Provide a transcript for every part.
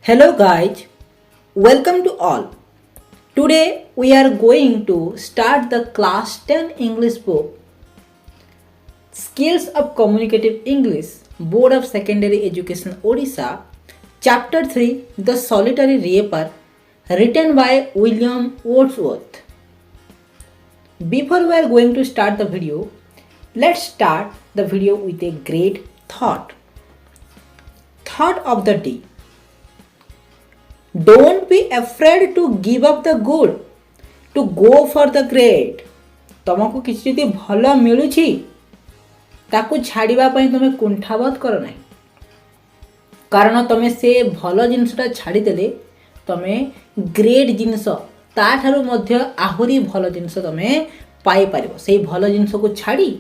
Hello guys, welcome to all. Today we are going to start the class 10 English book Skills of Communicative English Board of Secondary Education Odisha Chapter 3 The Solitary Reaper written by William Wordsworth. Before we are going to start the video, let's start the video with a great thought. Thought of the day. Don't be afraid to give up the good, to go for the great. तुमको किसी जदि भल मिलुछि ताकू छाड़िबा पई तुमे कुंठाबोध कर नाही, कारण तुमे से भल जिनसटा छाड़ी देले तुमे ग्रेट जिनस ताठारु मध्य आहुरी भल जिनस तुमे पाई परिबो। सेही भल जिनस को छाड़ी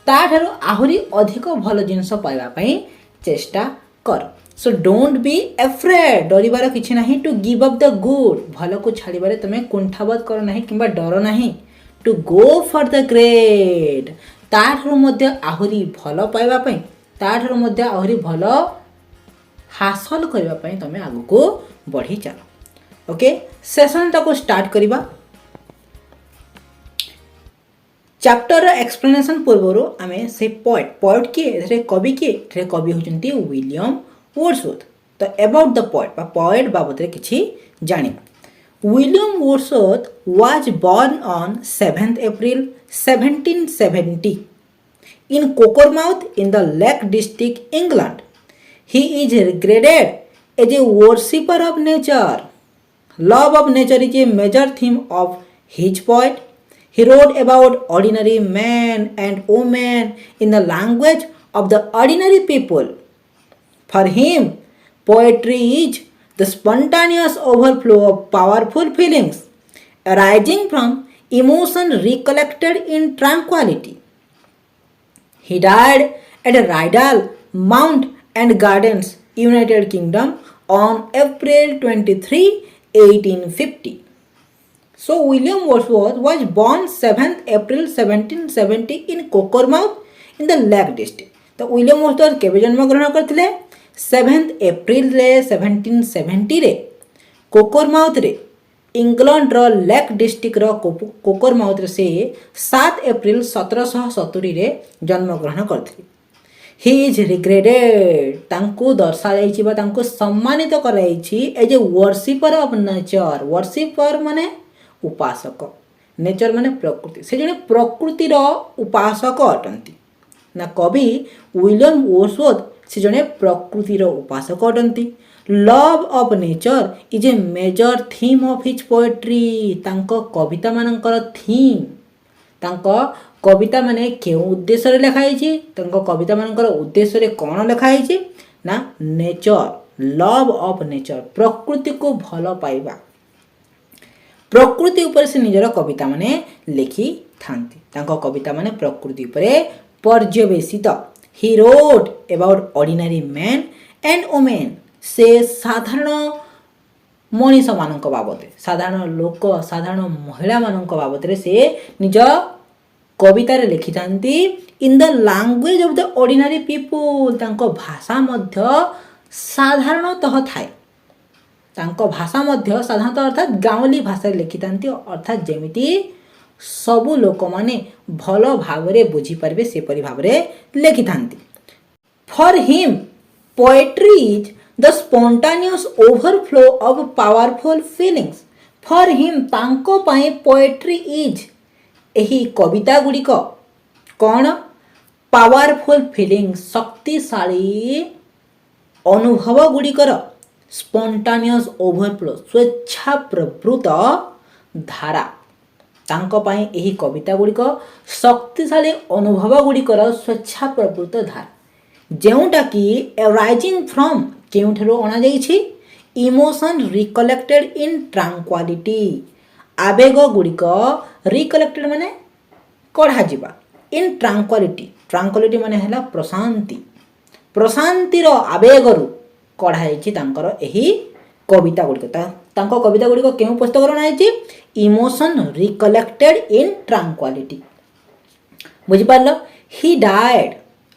ताठारु आहुरी अधिक भल जिनस पाइबा पई चेष्टा कर। सो डोंट बी अफ्रेड, डरिबार किछि नाही। To give up the good, भल को छाड़िबारे तुमे कुंठाबोध कर नाही किंबा डर नाही। To go for the great, ताठारु मध्य आहुरी भल पाइबा पई, ताठारु मध्य आहुरी भल हासिल करबा पई तुमे आगु को बढ़ी चलो। ओके, सेशन टाको स्टार्ट करिबा। चैप्टर एक्सप्लेनेशन पूर्व आमे से पोएट किए, कवि किए, कवि होचंती विलियम वर्ड्सवर्थ। तो अबाउट द पोएट बाबद किछि जानिबा। William Wordsworth was born on 7th April 1770 in Cockermouth in the Lake District, England. He is regarded as a worshipper of nature. Love of nature is a major theme of his poet. He wrote about ordinary men and women in the language of the ordinary people. For him, poetry is the spontaneous overflow of powerful feelings arising from emotion recollected in tranquility. He died at Rydal Mount and Gardens, United Kingdom on April 23, 1850. So William Wordsworth was born 7th April 1770 in Cockermouth in the Lake District. तो William Wordsworth केबे जन्म ग्रहण करथिले? 7th April 1770 रे कोकरमाउथ रे, England रो lake district रो कोकरमाउथ रे से 7 April 1770 रे जन्म ग्रहण करथिले। ही इज रिग्रेडेड, तांको दर्शा जाईछि बा तांको सम्मानित कराईछि as a worshipper of nature. Worshipper माने उपासक, नेचर माने प्रकृति। से जने प्रकृति रो उपासक अटंती ना। कवि विलियम वर्ड्सवर्थ से जने प्रकृति रो उपासक अटंती। Love of nature is a major theme of his poetry. तांको कविता मानकर थीम, तांको कविता माने केउ उद्देश्य रे लिखाई छि, तांको कविता मानकर उद्देश्य रे कोन लिखाई छि ना नेचर, लव ऑफ नेचर, प्रकृति को भलो पाइबा। प्रकृति ऊपर से निजर कविता माने लिखि थांती। तांको कविता माने प्रकृति ऊपर पर्यवेसित। He wrote about ordinary man and women, से साधारण मनीष मानक बाबद, साधारण लोक, साधारण महिला मानक बाबद रे से निज कविता रे लिखि थांती। In the language of the ordinary people, तांको भाषा मध्य साधारणतः थाए। तांको भाषा मध्य साधारणतः अर्थात गाँवली भाषा लिखि थांती, अर्थात जेमिति सबु लोक माने भल भावरे बुझी पारबे सेपरि भावरे लिखि थांती। For him poetry is the spontaneous overflow of powerful feelings. For him, तांको पाए पोएट्री इज, एही कविता गुड़िक कौन? पावरफुल फीलिंग्स, शक्तिशाली अनुभव गुड़िकर स्पॉन्टानियस ओवरफ्लो, स्वेच्छा प्रवृत्त धारा। तांको पाए एही कविता गुड़िक शक्तिशाली अनुभव गुड़िकर स्वेच्छा प्रवृत्त धारा, जेउटा कि अराइजिंग फ्रॉम, केउठरो अना जाईछि? Emotion recollected in ट्रांक्वालिटी। आवेग गुड़िक रिकलेक्टेड माने कढ़ा जिबा, इन ट्रांक्वालिटी, ट्रांक्वालिटी माने हैला प्रशांति, प्रशांतिर आवेगरु कढ़ा जाईछि तांकर एही कविता गुड़िक। तांको कविता गुड़िक केउ पुस्तक रो नाइछि? Emotion recollected in tranquillity. बुझि पारलो? He died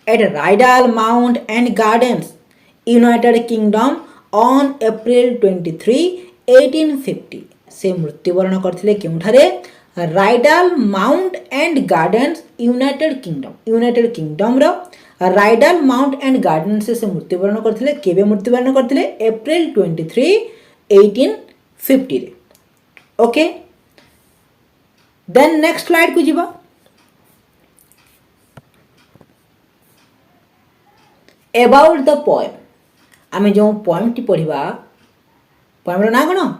at Rydal Mount and Gardens, United Kingdom on April 23 1850 से मृत्युवरण करथिले केउठारे Rydal Mount and Gardens United Kingdom रो राइडाल माउंट एंड गार्डन्स से मृत्युवरण करथिले केबे मृत्युवरण करथिले एप्रिल 23 1850 रे ओके देन नेक्स्ट स्लाइड को जीवा अबाउट द पोएम आमे जो पोएम टी पढ़िबा पोएम रो ना कोन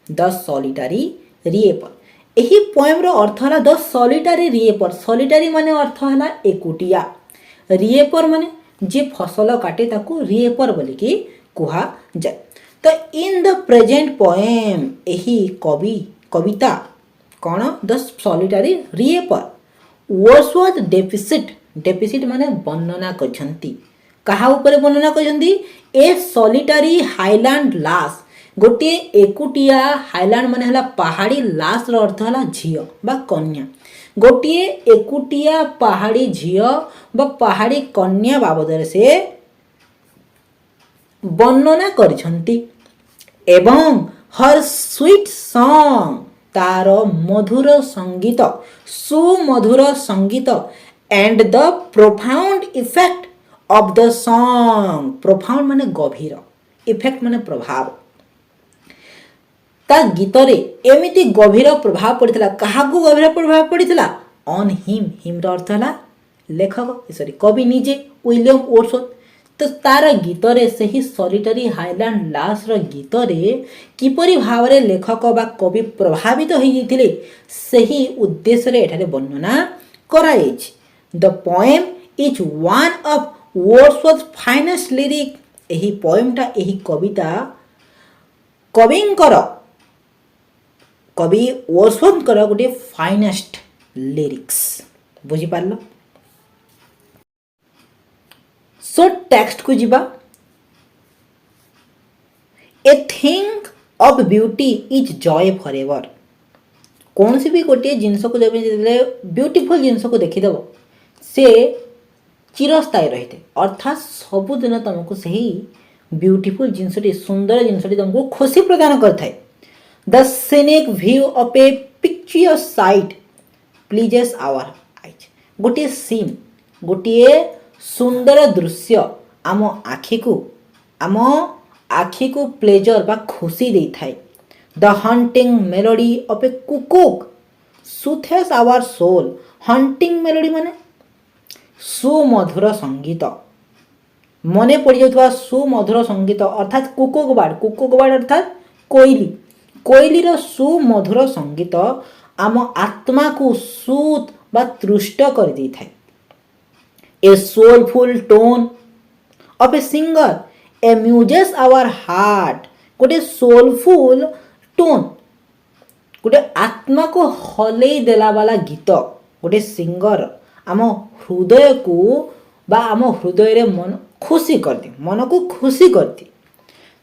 द सॉलिटरी रिएपर एही पोएम रो अर्थ हला द सॉलिटरी रिएपर सॉलिटरी माने अर्थ हला एकुटिया रिएपर माने जे फसल काटे ताकू रिएपर बोली की कुहा जाय तो इन द प्रेजेंट पोएम एही कविता कौन द सॉलिटरी रिएपर वर्ड्सवर्थ डेफिसिट माने वर्णना करछंती कहा ऊपर वर्णना करछंती ए सॉलिटरी हाईलैंड लास गोटे एकुटिया हाईलैंड माने हला पहाड़ी लास रो अर्थ हला झियो बा कन्या गोटे एकुटिया पहाड़ी झियो बा पहाड़ी कन्या बाबदरे से वर्णना करछंती एवं हर स्वीट सॉन्ग तार मधुर संगीत सुमधुर संगीत and the profound effect of the song profound माने गभीर इफेक्ट माने प्रभाव ता गीत रे एमिति गभीर प्रभाव पड़ितला काहाकू गभीर प्रभाव पड़ितला ऑन हिम रो अर्थ हला लेखक सॉरी कवि निजे विलियम वर्ड्सवर्थ तो तार गीत रे सही सॉलिटरी हाईलैंड लास रो गीत रे किपरि भावरे लेखक बा कवि प्रभावित हो जाइथिले सही उद्देश्य रे एठारे वर्णना कराइछ the poem is one of Wordsworth finest lyric एही पोएमटा एही कविता कवि वर्ड्सवर्थ गोटे फाइनेस्ट लिरिक्स बुझी पारलो सो टेक्स्ट को जीवा a thing of beauty is Joy for ever कौन सी भी गोटे जिनस को जब ब्यूटीफुल जिनस को देखीदेव से चिरस्थायी रही थे अर्थात सबुदिन तुमको सही ब्यूटीफुल जिनसटी सुंदर जिनसटी तुमको खुशी प्रदान करता है the scenic view of a picture site pleases our eyes गोटे सीन गोटे सुंदर दृश्य आम आखि को प्लेजर बा खुशी दे थाए the haunting melody of a cuckoo soothes our soul haunting melody माने सुमधुर संगीत मने पड़ जाउथबा सुमधुर संगीत अर्थात कुकुक बार्ड अर्थात कोइली रो सुमधुर संगीत आम आत्मा को सूत बा तृष्ट कर दी थाए A soulful tone of a singer amuses our heart. गोटे soulful tone, गोटे आत्मा को हलई देला वाला गीत गोटे सिंगर आम हृदय को बा आम हृदय रे मन खुशी कर दी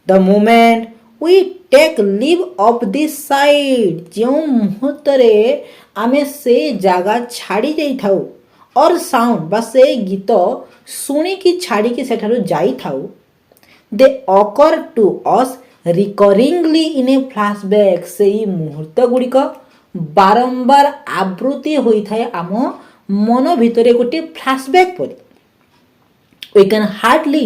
the moment we take leave of this side जो मुहूर्त रे आमे से जगह छाड़ी जाई थाउ और साउंड बा से गीत शुणी की छाड़ी की सेठारु जाई थाउ they occur to us recurringly in a flashback से मुहूर्त गुड़िक बारंबार आवृत्ति होई थाए आम मन भितरे गोटे फ्लैशबैक परि we can hardly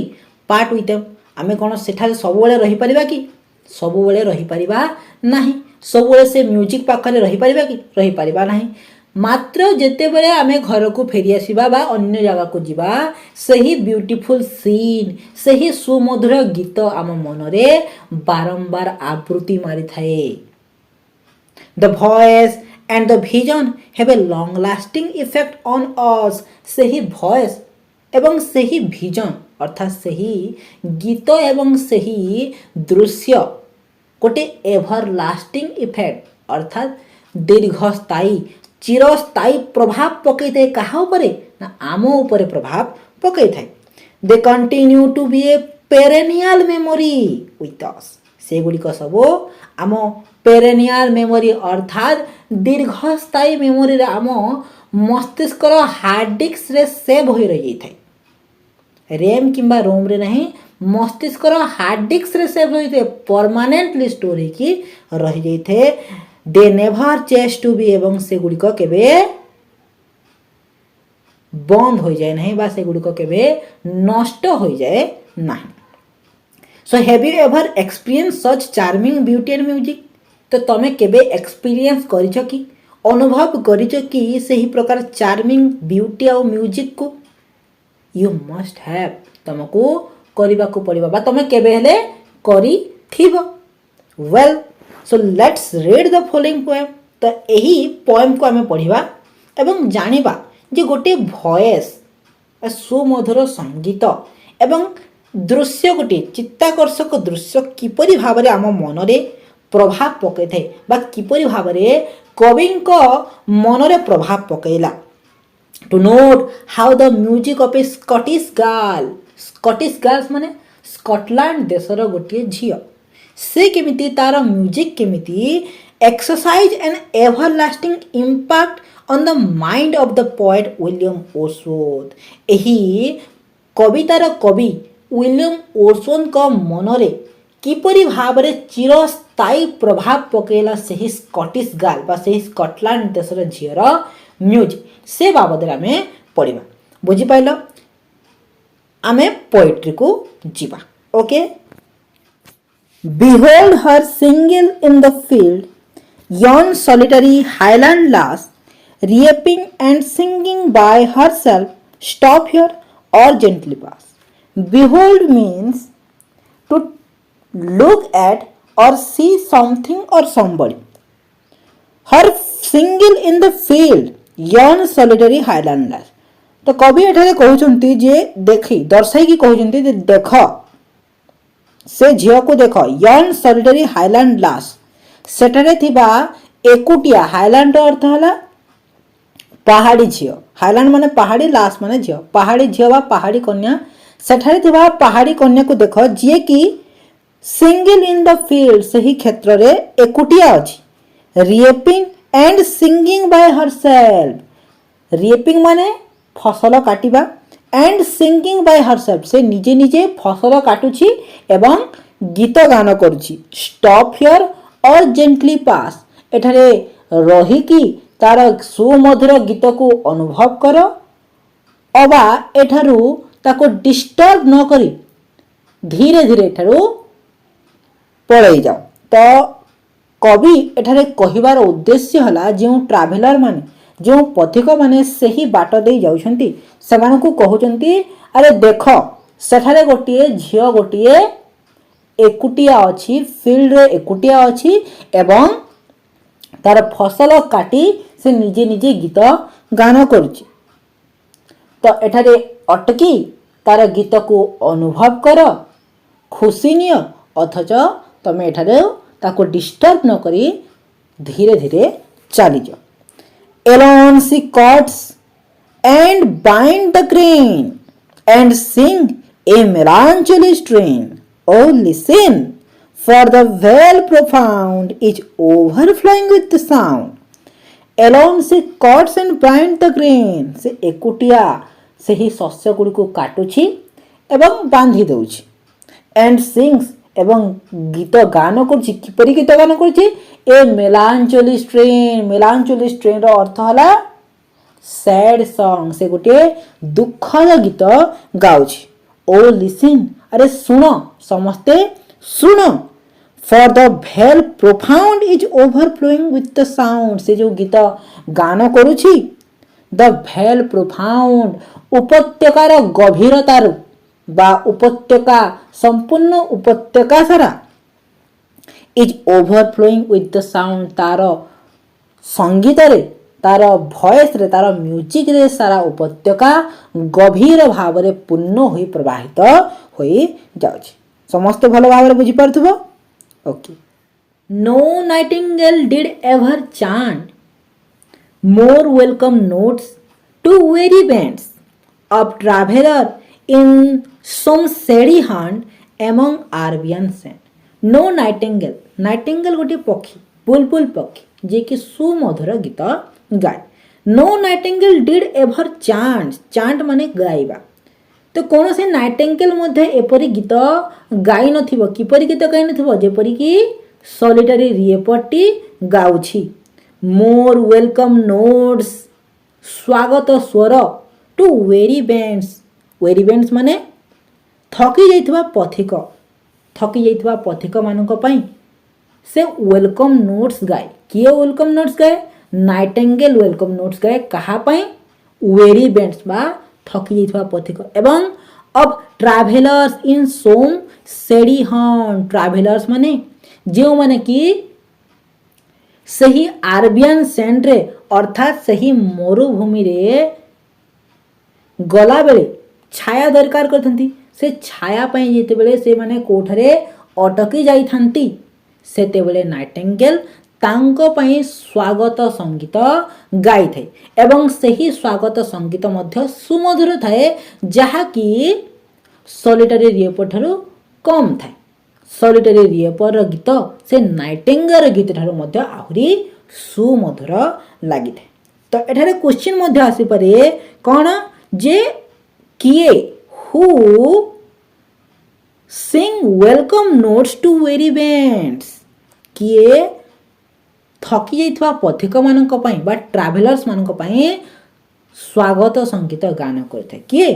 part with them आमे कोन सेठारे सब बेले रही परिबा कि सब बेले रही परिबा नाही सब बेले से म्यूजिक पाखरे रही परिबा कि रही परिबा नाही मात्र जेते बेले आमे घर को फेरी आसीबा बा अन्य जगह को जीवा सही ब्यूटीफुल सीन सही सुमधुर गीत आम मन रे बारंबार आवृत्ति मारी थाए the voice and the vision have a long lasting effect on us सही वॉइस एवं सही विजन अर्थात सही गीत एवं सही दृश्य गोटे एवर लास्टिंग इफेक्ट अर्थात दीर्घस्थायी चिरस्थायी प्रभाव पकई थाए कहा उपरे ना आम उपरे प्रभाव पकई थाए they continue to be a perennial memory with us से गुड़िक सब आम पेरेनियल मेमोरी अर्थात दीर्घस्थायी मेमोरी आम मस्तिष्कर हार्ड डिस्क रे सेव हो रही थाए रैम किंबा रोम रे नहीं मस्तिष्कर हार्ड डिस्क रे सेव रही थे परमानेंटली स्टोर होगी रही जाइए they never ceased to be एवं से गुड़िक केबे बंद हो जाए नहीं बा से गुड़िक केबे नष्ट हो जाए नहीं। So have you ever experience such charming beauty and music तो तुम केबे एक्सपीरियंस करिछ कि अनुभव करिछ कि सही प्रकार चार्मिंग ब्यूटी और म्यूजिक को यू मस्ट हैव तुमको करबा को पड़िबा बा तुम केबे हेले करी थिबो। Well so let's read the following poem तो यही पोएम को आम पढ़िबा एवं जानिबा जे गोटे भॉइस सुमधुर संगीत एवं दृश्य गोटे चित्ताकर्षक दृश्य किपरि भाबरे आम मनरे प्रभाव पकई थाए बा किपरि भाबरे कविंक मनरे प्रभाव पकईला। To note how the music of a Scottish girls माने स्कॉटलैंड देशर गोटे झील से केमिति तार म्यूजिक केमिति exercise an everlasting impact on the mind of the poet William Wordsworth. एही कवितार कवि विलियम वर्ड्सवर्थ का मनरे किपरि भाबरे चिरस्थायी प्रभाव पकेला सही स्कॉटिश गर्ल बा सही स्कॉटलैंड देशर झीर म्यूजिक से बाबद आमे पढ़िबा। बुझी पाइल आमे पोएट्री को जीवा। Okay Behold her single in the field, yon solitary highland lass, reaping and singing by herself, stop here or gently pass. Behold means to look at or see something or somebody. Her single in the field, yon solitary highland lass. तो कवि एठारे कहउचंती जे देखी दर्शाई की कहउचंती जे देख से झील को देख यन सॉलिटरी हाईलैंड लास सेठारे थिबा एकुटिया हाईलैंड अर्थ हला पहाड़ी झील हाईलैंड माने पहाड़ी लास माने झील पहाड़ी झील बा पहाड़ी कन्या सेठारे थिबा पहाड़ी कन्या को देख जे कि सिंगल इन द फील्ड सही क्षेत्र रे एकुटिया अछि रिएपिंग एंड सिंगिंग बाय हरसेल्फ रिएपिंग माने फसल काटिबा एंड सिंगिंग बाय हरसेल्फ से निजे निजे फसल काटुछि एवं गीत गान करुछि। स्टॉप हियर और जेंटली पास एठारे रही कि तार सुमधुर गीत को अनुभव कर अबा एठारु ताको डिस्टर्ब न करी धीरे धीरे एठारु पळई जाओ। तो कवि एठारे कहिबार उद्देश्य हला जो ट्रावेलर माने जो पथिक माने सही बाट दे जाउछंती सेमानकु कहउछंती अरे देख सेठारे गोटिए झियो गोटिए एकुटिया अछि फील्ड रे एकुटिया अछि एवं तार फसल काटी से निजे निजे गीत गान करुछि। तो एठारे अटकी तार गीत को अनुभव कर खुशी निय अथच तमे एठारे ताको डिस्टर्ब न करी धीरे धीरे चली जाओ। Alone she cuts and bind the grain and sing a melancholy strain. Oh, listen, for the well profound is overflowing with the sound. Alone she cuts and bind the grain. से एकुटिया से ही शस्य गुड़ी को काटुछि एवं बांधी दउछि and sings एवं गीत गान करुछि किपरि गीत गान करुछि ए मेलांचोली स्ट्रेन रो अर्थ हला सैड सॉन्ग से गोटे दुखद गीत गाउछि। ओ लिसन अरे सुन समस्ते सुन फॉर द भेल profound is overflowing with the sound से जो गीत गान करुछि द भेल प्रोफाउंड उपत्यकार गभीरतार बा उपत्यका संपूर्ण उपत्यका सारा is overflowing with the sound तार संगीत रे तार भॉइस रे तार म्यूजिक रे सारा उपत्यका गभीर भाव रे पूर्ण होई प्रवाहित होई जाउछि। समस्त भलो भाव रे बुझी परथबो। Okay no nightingale did ever chant more welcome notes to very bands of traveller in some shady hunt among Arabian sand. No nightingale nightingale गोटे पक्षी बुलबुल पक्षी जे कि सुमधुर गीत गाए। No nightingale did ever chant chant माने गाइबा तो कौन से नाइटेंगेल मध्य एपरी गीत गाई नथिबो किपरि गीत गाई नथिबो जेपरि कि सॉलिटरी रिएपरटी गाउछि मोर वेलकम नोट्स स्वागत स्वर टू वेरी बैंड्स माने थकी जाइथिबा पथिक मानक पई से वेलकम नोट्स गाए किए वेलकम नोट्स गाए नाइटेंगेल वेलकम नोट्स गाए कहा पई वेरी बैंड्स बा थकी जाइथिबा पथिक एवं अब ट्रैवलर्स इन सोम सेडी हॉर्न ट्रैवलर्स माने जो माने कि सही आरबियन सेंट्रे अर्थात सही मरुभूमि रे गला बेले छाया दरकार करथंती से छाया पई जेते बेले से माने कोठरे अटकी जाई थांती सेते बेले नाइटेंगेल तांको पई स्वागत संगीत गाई थे एवं सही स्वागत संगीत मध्य सुमधुर थाए जहा कि सॉलिटरी रिएपर ठारू कम थाए सॉलिटरी रिएपर गीत से नाइटेंगेल गीत ठारू मध्य आहुरी सुमधुर लागि थे तो एठारे क्वेश्चन मध्य आसी पारे कोन जे किए who sing welcome notes to very bands किए थकी जाइथिबा पथिक मानक पई बा ट्रैवलर्स मानक पई स्वागत संगीत गान करथे किए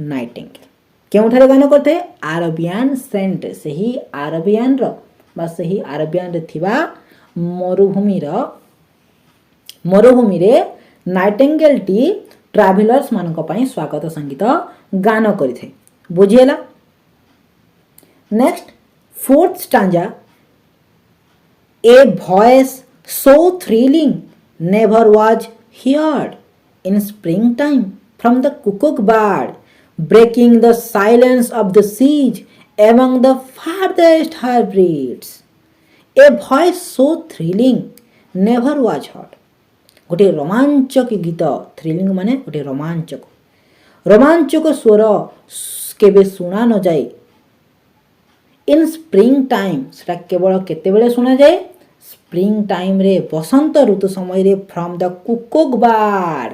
नाइटेंगेल केउठारे गान करथे आरबियन सेंट सही आरबियन रो बा सही आरबियन रे थिबा मरुभूमि रे नाइटेंगेल टी ट्रैवलर्स मानक पई स्वागत संगीत गान करिथे बुझियला next fourth stanza A voice so thrilling never was heard in springtime from the cuckoo bird, breaking the silence of the siege among the farthest heartbeats. A voice so thrilling never was heard. गोटे रोमांचक गीत thrilling माने गोटे रोमांचक स्वर केबे सुना न जाए इन स्प्रिंग टाइम सेटा केवल केतेबेले सुना जाए स्प्रिंग टाइम रे बसंत ऋतु समय रे फ्रॉम द कुकोक बार्ड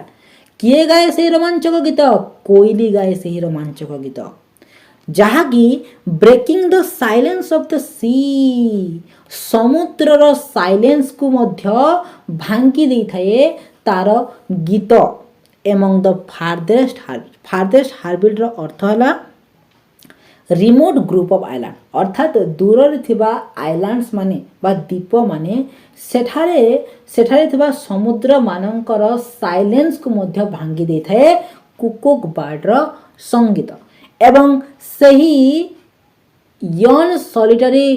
किए गाए से रोमांचक गीत कोइली गाए से रोमांचक गीत जहाँकि breaking the silence of the sea समुद्रर साइलेंस को मध्य भांगी देई थाए तार गीत एमंग द फारदेस्ट हार्बिट रो अर्थ हला रिमोट ग्रुप ऑफ आइलैंड अर्थात दूर थिबा आइलैंड्स माने बा द्वीप माने सेठारे थिबा समुद्र मानकर साइलेंस को मध्य भांगी देई थाए कुकोक बार्ड रो संगीत एवं सही यन सॉलिटरी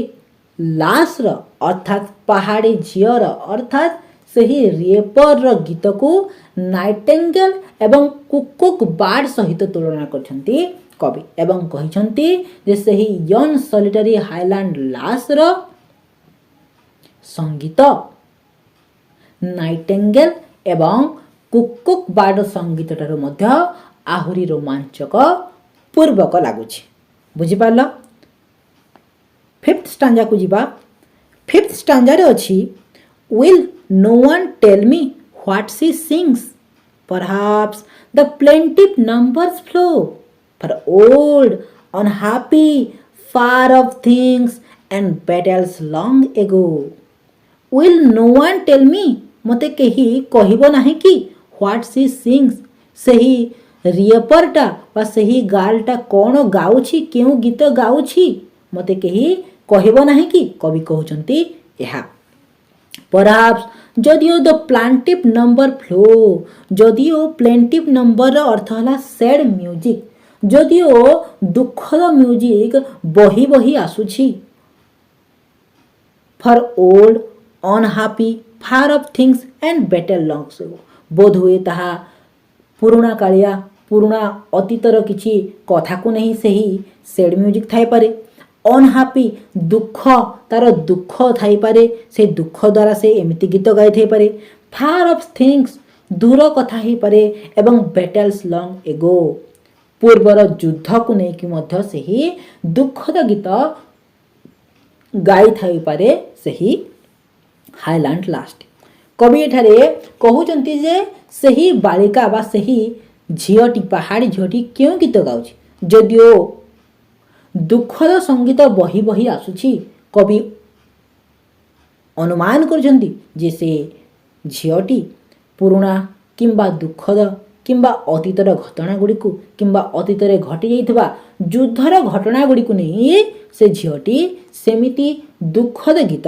लास रो अर्थात पहाड़ी झियर अर्थात सही रिएपर रो गीत को नाइटेंगेल एवं कुकोक बार्ड सहित तुलना करछंती कवि एवं कहिछंती जे सही यन सॉलिटरी हाईलैंड लास रो संगीत नाइटेंगेल एवं कुकुक बार्ड संगीत ठारू मध्य आहुरी रोमांचक पूर्वक लागुछि बुझि पारलो फिफ्थ स्टांजा को जिबा फिफ्थ स्टांजा रे अछि will no one tell me what she sings perhaps the plaintive numbers flow for old, unhappy, far off things and battles long ago. Will no one tell me? मते केही कहिबो नाही कि what she sings सही रिएपरटा बा सही गालटा कोन गाउछि केउ गीत गाउछि मते केही कहिबो नाही कि कवि कहउचंती एहा Perhaps जदियो द प्लांटिव नंबर फ्लो जदियो प्लेंटिव नंबर अर्थ हला सैड म्यूजिक जदियो दुखद म्यूजिक बही बही आसुछि for old unhappy far off things and battles long बोध हुए ताहा पुराणा कालिया पुराणा अतीतर किछि कथा को नहीं सही सैड म्यूजिक थाई पारे अनहैप्पी दुख तार दुख थाई पारे से दुख द्वारा से एमिति गीत गाई थाई पारे फार ऑफ थिंग्स दूर कथा ही पारे एवं बैटल्स लॉन्ग एगो पूर्वर युद्ध को लेकिन मध्य सही दुखद गीत गाई थाई पारे सही हाईलैंड लास्ट कवि एठारे कहउचंती जे सही बालिका बा सही झियोटी पहाड़ी झियोटी क्यों गीत गाउछि ଯଦିଓ ଦୁଃଖଦ ସଙ୍ଗୀତ ବହି ବହି ଆସୁଛି, କବି ଅନୁମାନ କରୁଛନ୍ତି ଯେ ସେ ଝିଅଟି ପୁରୁଣା କିମ୍ବା ଦୁଃଖଦ କିମ୍ବା ଅତୀତର ଘଟଣା ଗୁଡ଼ିକୁ କିମ୍ବା ଅତୀତରେ ଘଟିଯାଇଥିବା ଯୁଦ୍ଧର ଘଟଣା ଗୁଡ଼ିକୁ ନେଇ ସେ ଝିଅଟି ସେମିତି ଦୁଃଖଦ ଗୀତ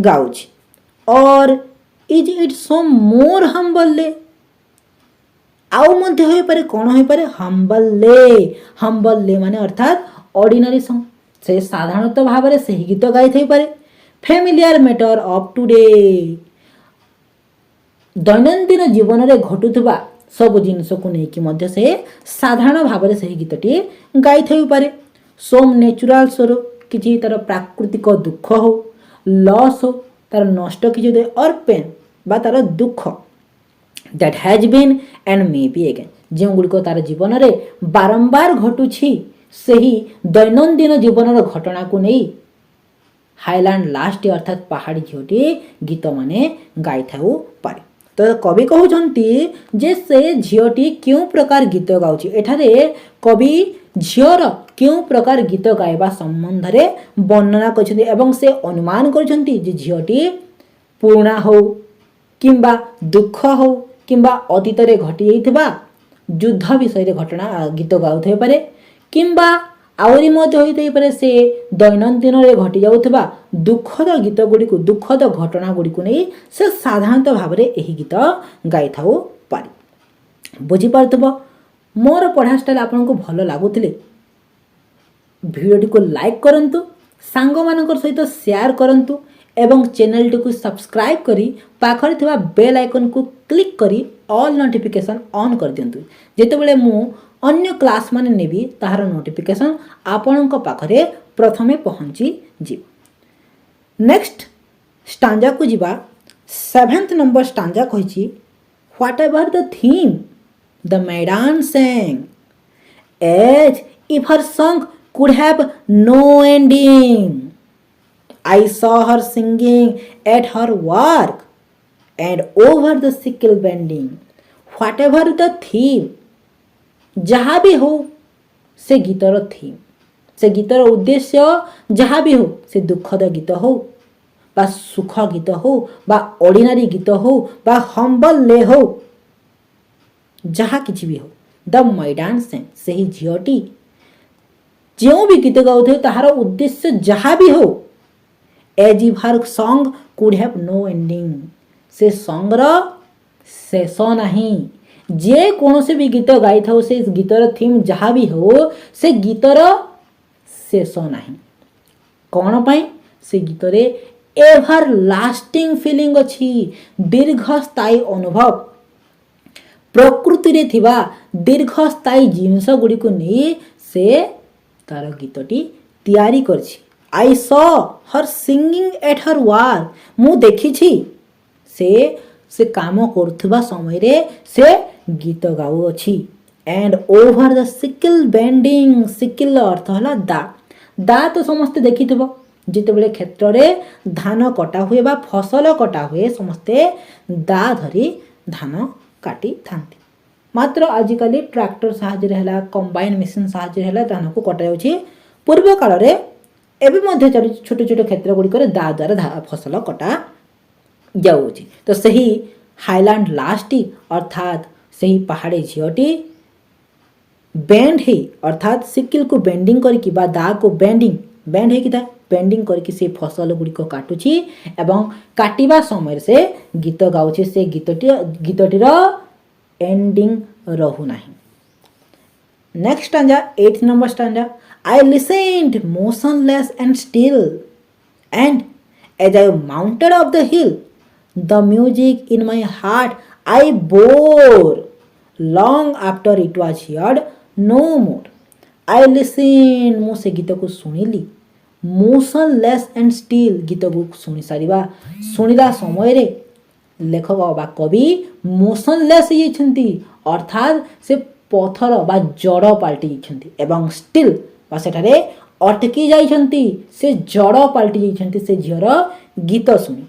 ଗାଉଛି। ଅର୍ ଇଜ୍ ଇଟ୍ ସମ୍ ମୋର୍ ହମ୍ବଲ୍ଲେ, ଆଉ ମଧ୍ୟ ହୋଇପାରେ କ'ଣ ହୋଇପାରେ ହମ୍ବଲ୍ଲେ ମାନେ ଅର୍ଥାତ୍ ଅର୍ଡ଼ିନାରୀ ସଙ୍ଗ, ସେ ସାଧାରଣତଃ ଭାବରେ ସେହି ଗୀତ ଗାଇଥାଇପାରେ। ଫ୍ୟାମିଲିଆର ମ୍ୟାଟର ଅଫ୍ ଟୁଡେ, ଦୈନନ୍ଦିନ ଜୀବନରେ ଘଟୁଥିବା ସବୁ ଜିନିଷକୁ ନେଇକି ମଧ୍ୟ ସେ ସାଧାରଣ ଭାବରେ ସେହି ଗୀତଟି ଗାଇଥାଇପାରେ। ସୋମ୍ ନ୍ୟାଚୁରାଲ ସୋର, କିଛି ତାର ପ୍ରାକୃତିକ ଦୁଃଖ ହଉ, ଲସ୍ ହଉ, ତାର ନଷ୍ଟ କିଛି ହଉ, ଅର୍ ପେନ୍ ବା ତାର ଦୁଃଖ that has been and may be again, ଯେଉଁଗୁଡ଼ିକ ତାର ଜୀବନରେ ବାରମ୍ବାର ଘଟୁଛି, ସେହି ଦୈନନ୍ଦିନ ଜୀବନର ଘଟଣାକୁ ନେଇ ହାଇଲାଣ୍ଡ ଲାଷ୍ଟ ଅର୍ଥାତ୍ ପାହାଡ଼ି ଝିଅଟି ଗୀତମାନେ ଗାଇଥାଉପାରେ। ତ କବି କହୁଛନ୍ତି ଯେ ସେ ଝିଅଟି କେଉଁ ପ୍ରକାର ଗୀତ ଗାଉଛି। ଏଠାରେ କବି ଝିଅର କେଉଁ ପ୍ରକାର ଗୀତ ଗାଇବା ସମ୍ବନ୍ଧରେ ବର୍ଣ୍ଣନା କରିଛନ୍ତି ଏବଂ ସେ ଅନୁମାନ କରିଛନ୍ତି ଯେ ଝିଅଟି ପୁରୁଣା ହଉ କିମ୍ବା ଦୁଃଖ ହଉ କିମ୍ବା ଅତୀତରେ ଘଟିଯାଇଥିବା ଯୁଦ୍ଧ ବିଷୟରେ ଘଟଣା ଗୀତ ଗାଉଥାଇପାରେ, କିମ୍ବା ଆହୁରି ମଧ୍ୟ ହୋଇଥାଇପାରେ ସେ ଦୈନନ୍ଦିନରେ ଘଟିଯାଉଥିବା ଦୁଃଖଦ ଗୀତ ଗୁଡ଼ିକୁ, ଦୁଃଖଦ ଘଟଣା ଗୁଡ଼ିକୁ ନେଇ ସେ ସାଧାରଣତଃ ଭାବରେ ଏହି ଗୀତ ଗାଇଥାଉପାରେ। ବୁଝିପାରୁଥିବ, ମୋର ପଢ଼ା ଷ୍ଟାଇଲ୍ ଆପଣଙ୍କୁ ଭଲ ଲାଗୁଥିଲେ ଭିଡ଼ିଓଟିକୁ ଲାଇକ୍ କରନ୍ତୁ, ସାଙ୍ଗମାନଙ୍କର ସହିତ ସେୟାର କରନ୍ତୁ ଏବଂ ଚ୍ୟାନେଲଟିକୁ ସବସ୍କ୍ରାଇବ୍ କରି ପାଖରେ ଥିବା ବେଲ୍ ଆଇକନ୍କୁ କ୍ଲିକ୍ କରି ଅଲ୍ ନୋଟିଫିକେସନ୍ ଅନ୍ କରିଦିଅନ୍ତୁ। ଯେତେବେଳେ ମୁଁ ଅନ୍ୟ କ୍ଲାସ୍ ମାନେ ନେବି ତାହାର ନୋଟିଫିକେସନ୍ ଆପଣଙ୍କ ପାଖରେ ପ୍ରଥମେ ପହଞ୍ଚିଯିବ। ନେକ୍ସଟ ଷ୍ଟାଞ୍ଜାକୁ ଯିବା। 7th ନମ୍ବର ଷ୍ଟାଞ୍ଜା କହିଛି, what ever the theme the maiden sang, as if her song could have no ending. I saw her singing at her work and over the sickle bending. Whatever the theme, ଯାହା ବି ହଉ ସେ ଗୀତର theme, ସେ ଗୀତର ଉଦ୍ଦେଶ୍ୟ ଯାହା ବି ହଉ, ସେ ଦୁଃଖଦ ଗୀତ ହଉ ବା ସୁଖ ଗୀତ ହଉ ବା ଅର୍ଡ଼ିନାରୀ ଗୀତ ହଉ ବା ହମ୍ବଲ୍ଲେ ହଉ, ଯାହା କିଛି ବି ହଉ, ଦ maiden sang, ସେହି ଝିଅଟି ଯେଉଁ ବି ଗୀତ ଗାଉଥିବ ତାହାର ଉଦ୍ଦେଶ୍ୟ ଯାହା ବି ହଉ, as if her song could have no ending, ସେ ସଙ୍ଗର ଶେଷ ନାହିଁ। ଯେ କୌଣସି ବି ଗୀତ ଗାଇଥାଉ ସେ ଗୀତର ଥିମ୍ ଯାହା ବି ହଉ ସେ ଗୀତର ଶେଷ ନାହିଁ। କ'ଣ ପାଇଁ? ସେ ଗୀତରେ ଏଭର ଲାଷ୍ଟିଂ ଫିଲିଂ ଅଛି, ଦୀର୍ଘସ୍ଥାୟୀ ଅନୁଭବ, ପ୍ରକୃତିରେ ଥିବା ଦୀର୍ଘସ୍ଥାୟୀ ଜିନିଷ ଗୁଡ଼ିକୁ ନେଇ ସେ ତାର ଗୀତଟି ତିଆରି କରିଛି। I saw her singing at her work, ମୁଁ ଦେଖିଛି ସେ କାମ କରୁଥିବା ସମୟରେ ସେ ଗୀତ ଗାଉଅଛି। and over the sickle bending, sickle ଅର୍ଥ ହେଲା ଦା, ଦା ତ ସମସ୍ତେ ଦେଖିଥିବ, ଯେତେବେଳେ କ୍ଷେତ୍ରରେ ଧାନ କଟା ହୁଏ ବା ଫସଲ କଟା ହୁଏ ସମସ୍ତେ ଦା ଧରି ଧାନ କାଟିଥାନ୍ତି। ମାତ୍ର ଆଜିକାଲି ଟ୍ରାକ୍ଟର ସାହାଯ୍ୟରେ ହେଲା, କମ୍ବାଇନ୍ ମେସିନ୍ ସାହାଯ୍ୟରେ ହେଲା ଧାନକୁ କଟାଯାଉଛି। ପୂର୍ବ କାଳରେ ଏବେ ମଧ୍ୟ ଚାଲୁଛି, ଛୋଟ ଛୋଟ କ୍ଷେତ୍ର ଗୁଡ଼ିକରେ ଦା ଦ୍ୱାରା ଫସଲ କଟା ଯାଉଅଛି। ତ ସେହି ହାଇଲାଣ୍ଡ ଲାଷ୍ଟଟି ଅର୍ଥାତ୍ ସେହି ପାହାଡ଼ି ଝିଅଟି ବେଣ୍ଡ ହେଇ ଅର୍ଥାତ୍ ସିକିଲକୁ ବେଣ୍ଡିଂ କରିକି ବା ଦାକୁ ବେଣ୍ଡ ହେଇକି ଥାଏ, ବେଣ୍ଡିଂ କରିକି ସେ ଫସଲ ଗୁଡ଼ିକ କାଟୁଛି ଏବଂ କାଟିବା ସମୟରେ ସେ ଗୀତ ଗାଉଛି। ସେ ଗୀତଟିର ଏଣ୍ଡିଂ ରହୁନାହିଁ। Next stanza, 8th number stanza. I listened motionless and still, and as I mounted up the hill, the music in my heart I bore, long after it was heard no more. I listened, ମୁଁ ସେ ଗୀତକୁ ଶୁଣିଲି, motionless and still, ଗୀତକୁ ଶୁଣିଲା ସମୟରେ ଲେଖକ ବା କବି motionless ହେଇଯାଇଛନ୍ତି, ଅର୍ଥାତ୍ ସେ ପଥର ବା ଜଡ଼ ପାଲଟି ଯାଇଛନ୍ତି ଏବଂ ଷ୍ଟିଲ୍ ବା ସେଠାରେ ଅଟକି ଯାଇଛନ୍ତି, ସେ ଜଡ଼ ପାଲଟି ଯାଇଛନ୍ତି ସେ ଝିଅର ଗୀତ ଶୁଣି।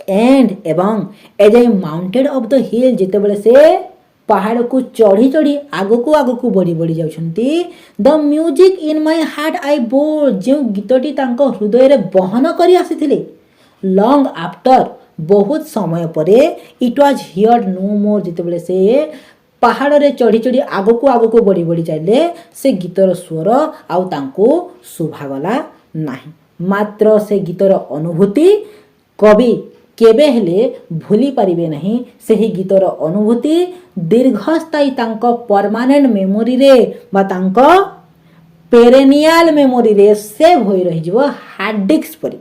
and ଏବଂ as I mounted up the hill, ଯେତେବେଳେ ସେ पहाड़ को चढ़ी चढ़ी आग को बढ़ी बढ़ी जाउछंती। The music in my heart I bore जो गीतटी तांको हृदय रे बहन करी आसीथिले लॉन्ग आफ्टर बहुत समय परे इट वाज हियर्ड नो मोर जितेबले से पहाड़ रे चढ़ी चढ़ी आग को बढ़ी बढ़ी जाइले से गीतर स्वर आउ तांको शुभागला नाही मात्र से गीतर अनुभूति कवि केबे हेले भूली पारिबे नहीं सही गीतर अनुभूति दीर्घस्थायी तांको परमानेंट मेमोरी रे बा तांको पेरेनियल मेमोरी रे सेव होई रही जिवो हार्ड डिस्क परी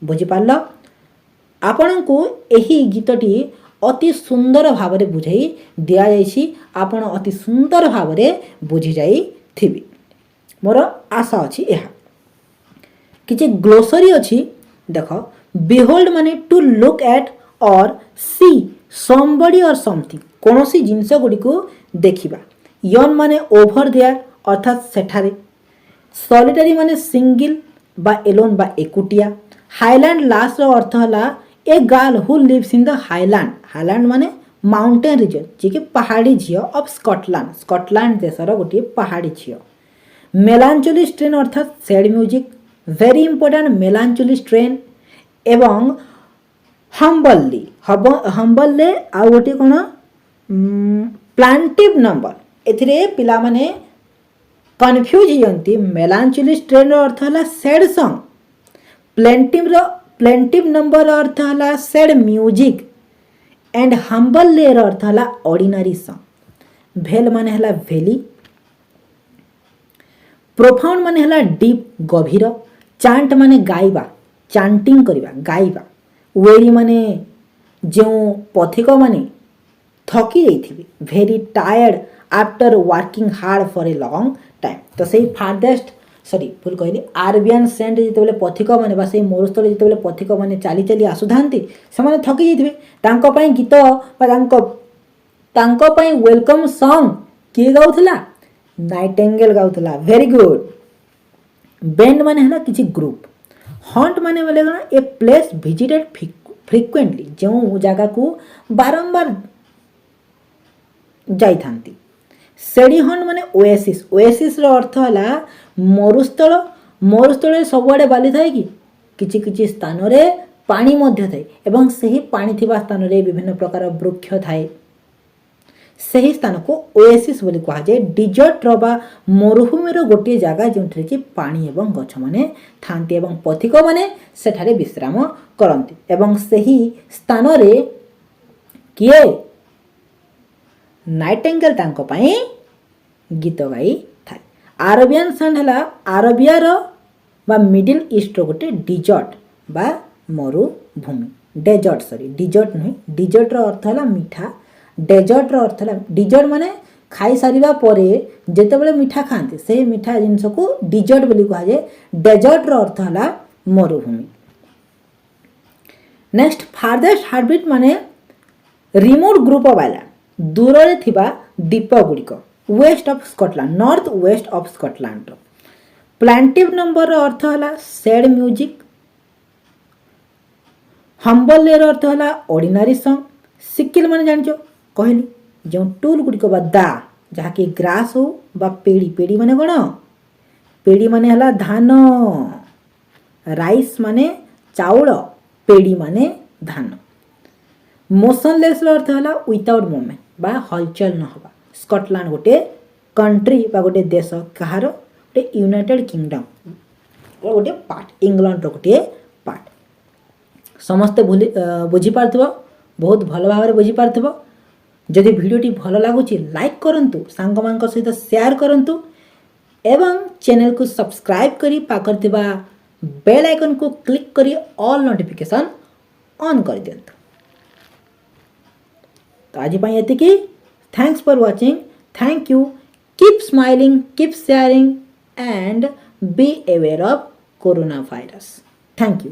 बुझी पारलो। आपनकु एही गीतटी अति सुंदर भावरे बुझाई दिया जाइछि आपण अति सुंदर भावरे बुझी जाई थिबी मोर आशा अछि एहा किछि ग्लोसरी अछि देखो बिहोल्ड माने टू लुक एट और सी समबडी और समथिंग कोनोसी जिंस गुडी को देखिबा यन माने ओवर देयर अर्थात सेठारे सॉलिटरी माने सिंगल बा एलोन बा एकुटिया हाईलैंड लास्ट रो अर्थ हला a girl who lives in the highland highland माने माउंटेन रीजन जे कि पहाड़ी झियो ऑफ स्कॉटलैंड स्कॉटलैंड देशर गोटे पहाड़ी झियो मेलांचोली स्ट्रेन अर्थात sad music very important melancholy strain एवं हम्बली हम्बलले आ गोटे कोन प्लांटिव नंबर एथिरे पिला माने कन्फ्यूज होयंती मेलांचोली स्ट्रेन रो अर्थ हला सैड सॉन्ग प्लेंटिव नंबर अर्थ हला sad music and humble lay अर्थ हला ऑर्डिनरी सॉन्ग भेल माने हला वैली प्रोफाउंड माने हला डीप गभीर चांट माने गाइबा चांटिंग करिबा गाइबा वेरी माने जो पथिक माने थकी जाइथिबे very tired after working hard for a long time तो सही फारदेस्ट सॉरी भूल कहली आरबियन सेंट जितेबले पथिक माने बा से मोरस्थल जितेबले पथिक माने चाली चाली आसुधांती से माने थकी जाइथिबे तांको पई गीत बा तांको पई वेलकम सॉन्ग के गाउथला नाइटेंगेल गाउथला वेरी गुड बैंड माने हला किछि ग्रुप हंट माने बोले गना ए प्लेस विजिटेड फ्रीक्वेंटली जो जगह को बारंबार जाई थांती सेडी हंट माने ओएसिस ओएसिस रो अर्थ हला मरुस्थल मरुस्थल सबुआडे बाली थाए कि किछि किछि स्थान रे पानी मध्य थाए एवं सही पानी थिबा स्थान रे विभिन्न प्रकार वृक्ष थाए सही स्थान को ओएसिस बोली कहा जाए डिजर्ट रो बा मरुभूमि रो गोटे जगह जोंठरे कि पानी एवं गछ माने थांती एवं पथिक माने सेठारे विश्राम करंती एवं सही स्थान रे किए नाइटेंगेल तांको पई गीत गाई थाए आरबियन सन हला आरबिया रो बा मिडिल ईस्ट रो गोटे डिजर्ट बा मरुभूमि डेजर्ट सॉरी डिजर्ट नहीं डिजर्ट रो अर्थ हला मीठा डेजर्ट रो अर्थ हला डिजर्ट माने खाई सारिबा परे जेतेबेले मीठा खांते से मीठा जिंस को डिजर्ट बोली कहा जाए डेजर्ट रो अर्थ हला मरुभूमि नेक्स्ट फारदेस्ट हार्टबीट माने रिमोट ग्रुप ऑफ आइलैंड दूर रे थिबा द्वीप गुड़िक west of Scotland north west of Scotland रो प्लांटिव नंबर रो अर्थ हला सैड म्यूजिक हम्बल लेयर अर्थ हला ऑर्डिनरी सॉन्ग सिकिल माने जानचो कहली जो टूल गुड़िक बा दा जहा कि ग्रास हो बा पेड़ी पेड़ी माने कोन पेड़ी माने हला धान राइस माने चाउल पेड़ी माने धान मोशनलेस अर्थ हला विदाउट मूवमेंट बा हलचल न होबा स्कॉटलैंड गोटे कंट्री बा गोटे देश कहार गोटे यूनाइटेड किंगडम गोटे पार्ट इंग्लैंड रो गोटे पार्ट समस्ते बुझी पारथबो बहुत भल भाव बुझी पारथबो जदि वीडियोटी भल लागुची लाइक करंतु सांग मानक सहित शेयर करंतु एवं चैनल को सब्सक्राइब करी पाकर थिबा बेल आइकन को क्लिक करी ऑल नोटिफिकेशन ऑन कर दियंतु। तो आज पई एतिकी thanks for watching thank you keep smiling keep sharing and be aware of corona virus thank you.